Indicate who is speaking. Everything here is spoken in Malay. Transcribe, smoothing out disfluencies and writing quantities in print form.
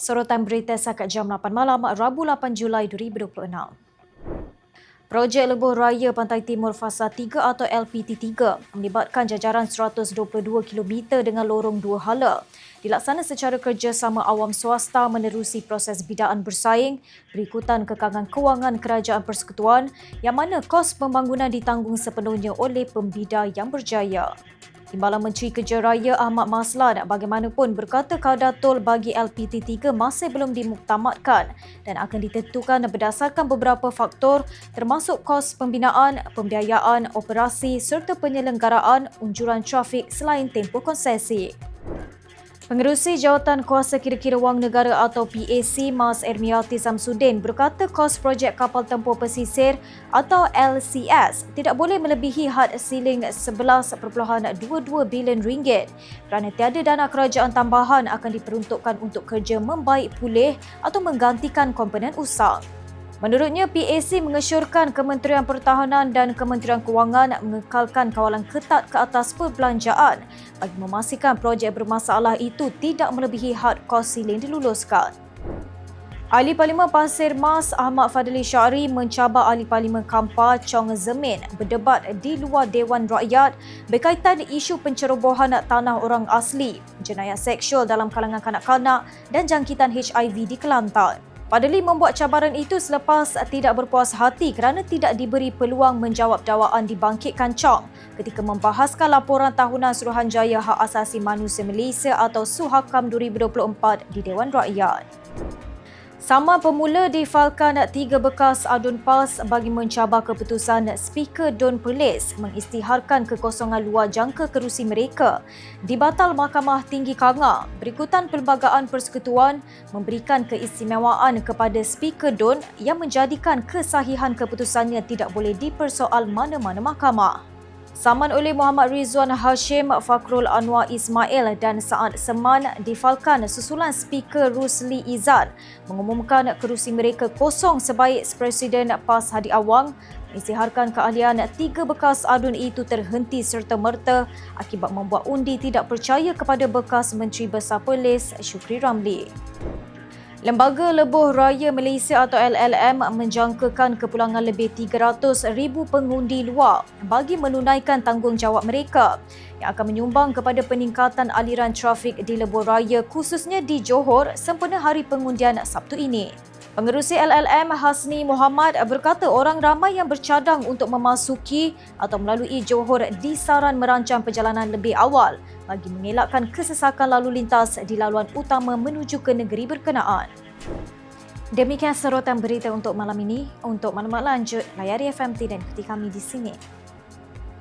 Speaker 1: Sorotan berita sakat jam 8 malam, Rabu 8 Julai 2026. Projek Lebuh Raya Pantai Timur Fasa 3 atau LPT3 melibatkan jajaran 122 km dengan lorong 2 hala. Dilaksana secara kerjasama awam swasta menerusi proses bidaan bersaing berikutan kekangan kewangan Kerajaan Persekutuan yang mana kos pembangunan ditanggung sepenuhnya oleh pembida yang berjaya. Timbalan Menteri Kerja Raya Ahmad Maslan bagaimanapun berkata kadar tol bagi LPT3 masih belum dimuktamadkan dan akan ditentukan berdasarkan beberapa faktor termasuk kos pembinaan, pembiayaan, operasi serta penyelenggaraan unjuran trafik selain tempoh konsesi. Pengerusi Jawatan Kuasa Kira-kira Wang Negara atau PAC Mas Ermiati Samsudin berkata kos projek kapal tempur pesisir atau LCS tidak boleh melebihi had siling RM11.22 bilion kerana tiada dana kerajaan tambahan akan diperuntukkan untuk kerja membaik pulih atau menggantikan komponen usang. Menurutnya, PAC mengesyorkan Kementerian Pertahanan dan Kementerian Kewangan mengekalkan kawalan ketat ke atas perbelanjaan bagi memastikan projek bermasalah itu tidak melebihi had kos siling diluluskan. Ahli Parlimen Pasir Mas Ahmad Fadli Syari mencabar Ahli Parlimen Kampar Chong Zemin berdebat di luar Dewan Rakyat berkaitan isu pencerobohan tanah orang asli, jenayah seksual dalam kalangan kanak-kanak dan jangkitan HIV di Kelantan. Fadli membuat cabaran itu selepas tidak berpuas hati kerana tidak diberi peluang menjawab dakwaan dibangkitkan Chong ketika membahaskan laporan tahunan Suruhanjaya Hak Asasi Manusia Malaysia atau SUHAKAM 2024 di Dewan Rakyat. Saman Pemula difalkan 3 bekas adun PAS bagi mencabar keputusan Speaker Don Perlis mengisytiharkan kekosongan luar jangka kerusi mereka. Dibatal Mahkamah Tinggi Kanga, berikutan Perlembagaan Persekutuan memberikan keistimewaan kepada Speaker Don yang menjadikan kesahihan keputusannya tidak boleh dipersoal mana-mana mahkamah. Saman oleh Muhammad Rizwan Hashim, Fakrul Anwar Ismail dan Saad Seman difalkan susulan Speaker Rusli Izzat mengumumkan kerusi mereka kosong sebaik Presiden PAS Hadi Awang mengisytiharkan keahlian 3 bekas adun itu terhenti serta-merta akibat membuat undi tidak percaya kepada bekas Menteri Besar Perlis Shukri Ramli. Lembaga Lebuh Raya Malaysia atau LLM menjangkakan kepulangan lebih 300,000 pengundi luar bagi menunaikan tanggungjawab mereka yang akan menyumbang kepada peningkatan aliran trafik di Lebuh Raya khususnya di Johor sempena hari pengundian Sabtu ini. Pengerusi LLM Hasni Muhammad berkata orang ramai yang bercadang untuk memasuki atau melalui Johor disaran merancang perjalanan lebih awal bagi mengelakkan kesesakan lalu lintas di laluan utama menuju ke negeri berkenaan. Demikian serotan berita untuk malam ini. Untuk maklumat lanjut, layari FMT dan ikuti kami di sini.